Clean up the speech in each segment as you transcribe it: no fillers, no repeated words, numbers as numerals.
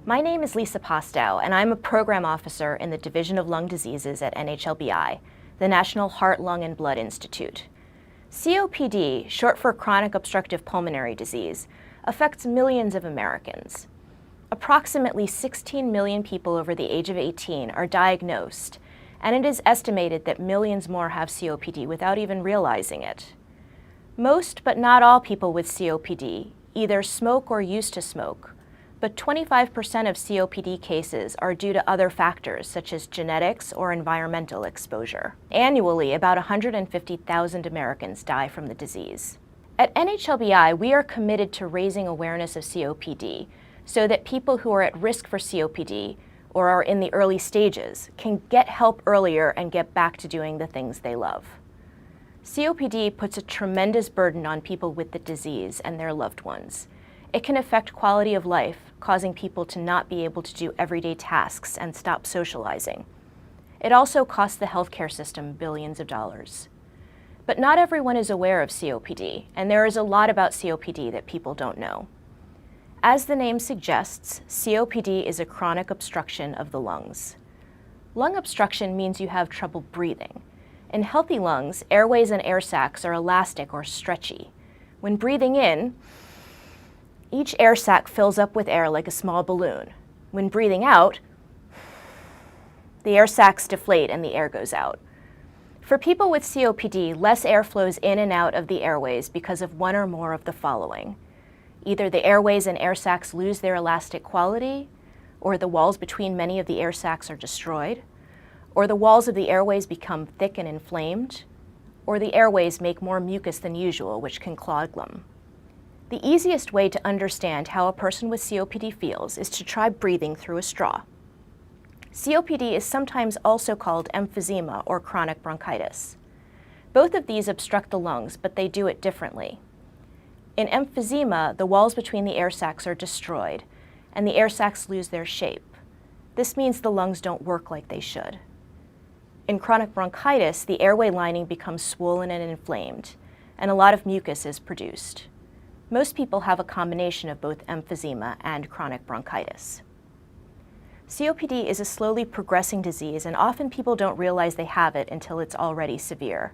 My name is Lisa Postow, and I'm a program officer in the Division of Lung Diseases at NHLBI, the National Heart, Lung, and Blood Institute. COPD, short for chronic obstructive pulmonary disease, affects millions of Americans. Approximately 16 million people over the age of 18 are diagnosed, and it is estimated that millions more have COPD without even realizing it. Most, but not all people with COPD either smoke or used to smoke, but 25% of COPD cases are due to other factors such as genetics or environmental exposure. Annually, about 150,000 Americans die from the disease. At NHLBI, we are committed to raising awareness of COPD so that people who are at risk for COPD or are in the early stages can get help earlier and get back to doing the things they love. COPD puts a tremendous burden on people with the disease and their loved ones. It can affect quality of life, causing people to not be able to do everyday tasks and stop socializing. It also costs the healthcare system billions of dollars. But not everyone is aware of COPD, and there is a lot about COPD that people don't know. As the name suggests, COPD is a chronic obstruction of the lungs. Lung obstruction means you have trouble breathing. In healthy lungs, airways and air sacs are elastic or stretchy. When breathing in, each air sac fills up with air like a small balloon. When breathing out, the air sacs deflate and the air goes out. For people with COPD, less air flows in and out of the airways because of one or more of the following. Either the airways and air sacs lose their elastic quality, or the walls between many of the air sacs are destroyed, or the walls of the airways become thick and inflamed, or the airways make more mucus than usual, which can clog them. The easiest way to understand how a person with COPD feels is to try breathing through a straw. COPD is sometimes also called emphysema or chronic bronchitis. Both of these obstruct the lungs, but they do it differently. In emphysema, the walls between the air sacs are destroyed, and the air sacs lose their shape. This means the lungs don't work like they should. In chronic bronchitis, the airway lining becomes swollen and inflamed, and a lot of mucus is produced. Most people have a combination of both emphysema and chronic bronchitis. COPD is a slowly progressing disease, and often people don't realize they have it until it's already severe.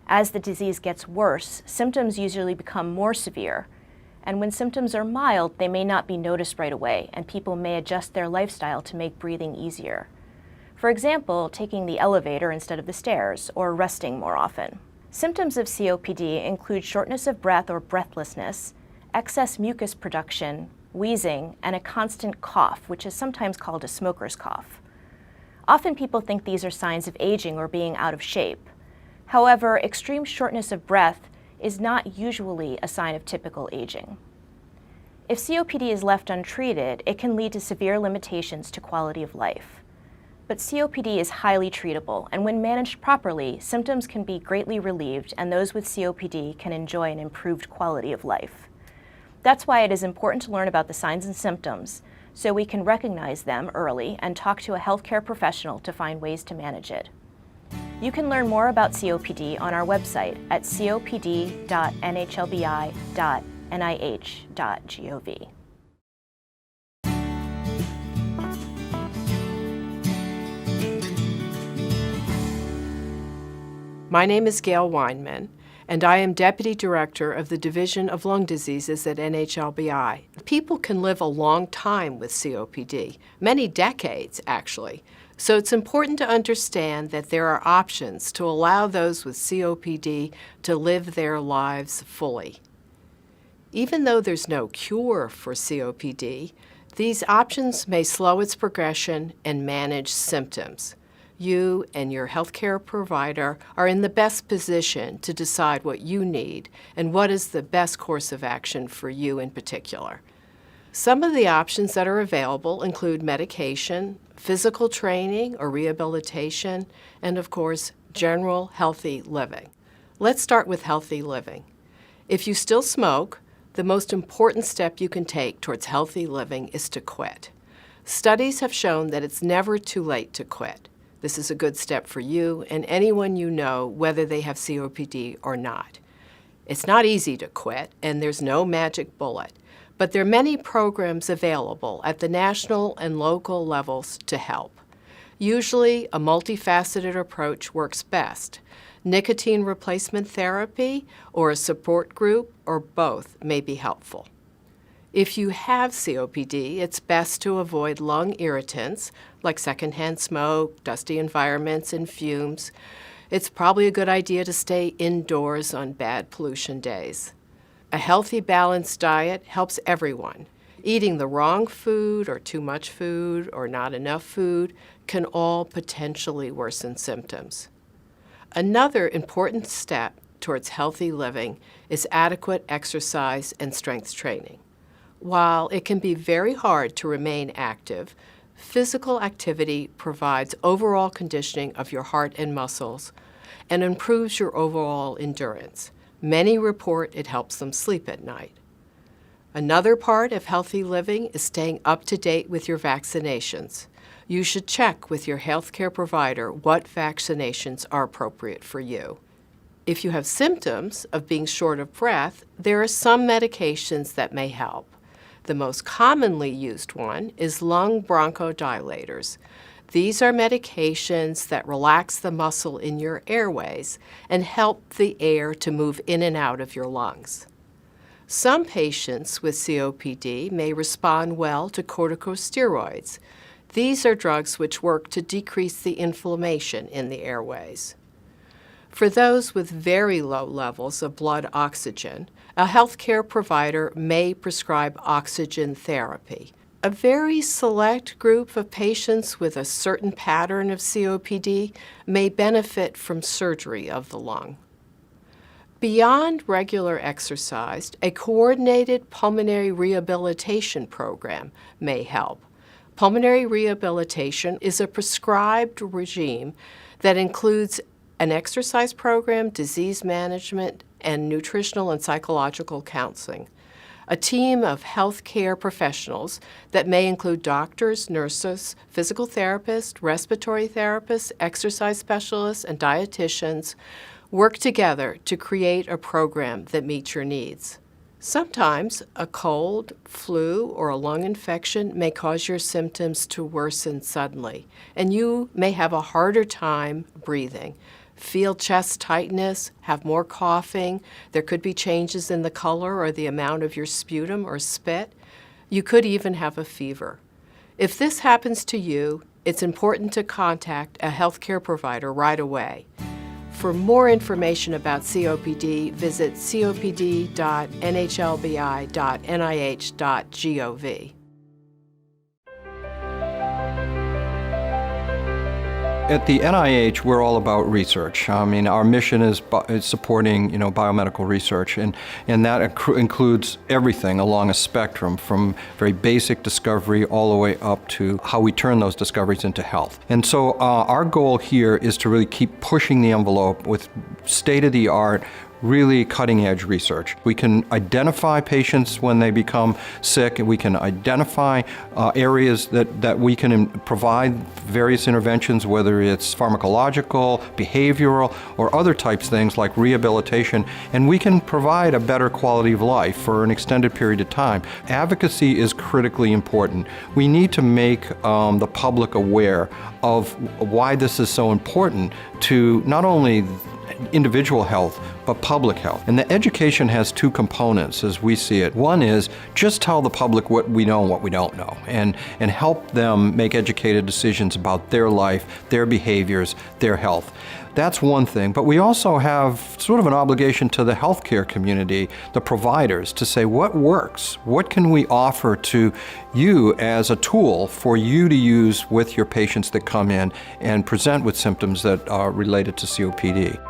As the disease gets worse, symptoms usually become more severe, and when symptoms are mild, they may not be noticed right away, and people may adjust their lifestyle to make breathing easier. For example, taking the elevator instead of the stairs, or resting more often. Symptoms of COPD include shortness of breath or breathlessness, excess mucus production, wheezing, and a constant cough, which is sometimes called a smoker's cough. Often people think these are signs of aging or being out of shape. However, extreme shortness of breath is not usually a sign of typical aging. If COPD is left untreated, it can lead to severe limitations to quality of life. But COPD is highly treatable, and when managed properly, symptoms can be greatly relieved, and those with COPD can enjoy an improved quality of life. That's why it is important to learn about the signs and symptoms, so we can recognize them early and talk to a healthcare professional to find ways to manage it. You can learn more about COPD on our website at copd.nhlbi.nih.gov. My name is Gail Weinman, and I am Deputy Director of the Division of Lung Diseases at NHLBI. People can live a long time with COPD, many decades actually, so it's important to understand that there are options to allow those with COPD to live their lives fully. Even though there's no cure for COPD, these options may slow its progression and manage symptoms. You and your healthcare provider are in the best position to decide what you need and what is the best course of action for you in particular. Some of the options that are available include medication, physical training or rehabilitation, and of course, general healthy living. Let's start with healthy living. If you still smoke, the most important step you can take towards healthy living is to quit. Studies have shown that it's never too late to quit. This is a good step for you and anyone you know, whether they have COPD or not. It's not easy to quit, and there's no magic bullet, but there are many programs available at the national and local levels to help. Usually, a multifaceted approach works best. Nicotine replacement therapy or a support group or both may be helpful. If you have COPD, it's best to avoid lung irritants like secondhand smoke, dusty environments, and fumes. It's probably a good idea to stay indoors on bad pollution days. A healthy, balanced diet helps everyone. Eating the wrong food or too much food or not enough food can all potentially worsen symptoms. Another important step towards healthy living is adequate exercise and strength training. While it can be very hard to remain active, physical activity provides overall conditioning of your heart and muscles and improves your overall endurance. Many report it helps them sleep at night. Another part of healthy living is staying up to date with your vaccinations. You should check with your healthcare provider what vaccinations are appropriate for you. If you have symptoms of being short of breath, there are some medications that may help. The most commonly used one is lung bronchodilators. These are medications that relax the muscle in your airways and help the air to move in and out of your lungs. Some patients with COPD may respond well to corticosteroids. These are drugs which work to decrease the inflammation in the airways. For those with very low levels of blood oxygen, a healthcare provider may prescribe oxygen therapy. A very select group of patients with a certain pattern of COPD may benefit from surgery of the lung. Beyond regular exercise, a coordinated pulmonary rehabilitation program may help. Pulmonary rehabilitation is a prescribed regime that includes an exercise program, disease management, and nutritional and psychological counseling. A team of healthcare professionals that may include doctors, nurses, physical therapists, respiratory therapists, exercise specialists, and dietitians work together to create a program that meets your needs. Sometimes a cold, flu, or a lung infection may cause your symptoms to worsen suddenly, and you may have a harder time breathing. Feel chest tightness, have more coughing. There could be changes in the color or the amount of your sputum or spit. You could even have a fever. If this happens to you, it's important to contact a healthcare provider right away. For more information about COPD, visit copd.nhlbi.nih.gov. At the NIH, we're all about research. I mean, our mission is supporting, biomedical research, and that includes everything along a spectrum, from very basic discovery all the way up to how we turn those discoveries into health. And so our goal here is to really keep pushing the envelope with state-of-the-art, really cutting-edge research. We can identify patients when they become sick, and we can identify areas that we can provide various interventions, whether it's pharmacological, behavioral, or other types of things like rehabilitation, and we can provide a better quality of life for an extended period of time. Advocacy is critically important. We need to make the public aware of why this is so important to not only individual health, but public health. And the education has two components as we see it. One is just tell the public what we know and what we don't know, and help them make educated decisions about their life, their behaviors, their health. That's one thing, but we also have sort of an obligation to the healthcare community, the providers, to say what works, what can we offer to you as a tool for you to use with your patients that come in and present with symptoms that are related to COPD.